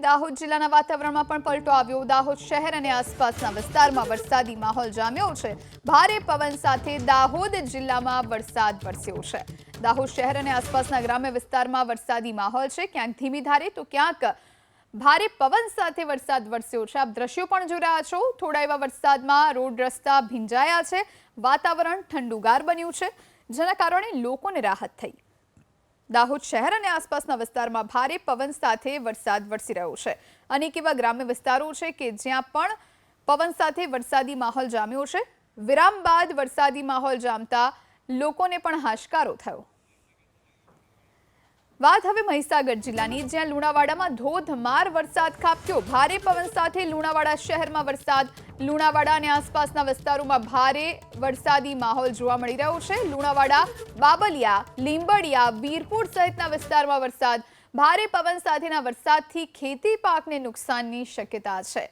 દાહોદ જિલ્લાના વાતાવરણમાં પણ પલટો આવ્યો। દાહોદ શહેર અને આસપાસના વિસ્તારમાં વરસાદી માહોલ જામ્યો છે। ભારે પવન સાથે દાહોદ જિલ્લામાં વરસાદ વરસ્યો છે। દાહોદ શહેર અને આસપાસના ગ્રામ્ય વિસ્તારમાં વરસાદી માહોલ છે। ક્યાંક ધીમી ધારે તો ક્યાંક ભારે પવન સાથે વરસાદ વરસ્યો છે। આપ દ્રશ્યો પણ જોઈ રહ્યા છો। થોડા એવા વરસાદમાં રોડ રસ્તા ભીંજાયા છે। વાતાવરણ ઠંડુગાર બન્યું છે, જેના કારણે લોકોને રાહત થઈ। દાહોદ શહેર અને આસપાસના વિસ્તારમાં ભારે પવન સાથે વરસાદ વરસી રહ્યો છે। અનેક એવા ગ્રામ્ય વિસ્તારો છે કે જ્યાં પણ પવન સાથે વરસાદી માહોલ જામ્યો છે। વિરામ બાદ વરસાદી માહોલ જામતા લોકોને પણ હાશકારો થયો। વાત હવે મહીસાગર જિલ્લાની, જ્યાં લુણાવાડામાં ધોધમાર વરસાદ ખાબક્યો। ભારે પવન સાથે લુણાવાડા શહેરમાં વરસાદ। લુણાવાડા અને આસપાસના વિસ્તારોમાં ભારે વરસાદી માહોલ જોવા મળી રહ્યો છે। લુણાવાડા, બાબલિયા, લીંબડિયા, વીરપુર સહિતના વિસ્તારમાં વરસાદ। ભારે પવન સાથેના વરસાદથી ખેતી પાકને નુકસાનની શક્યતા છે।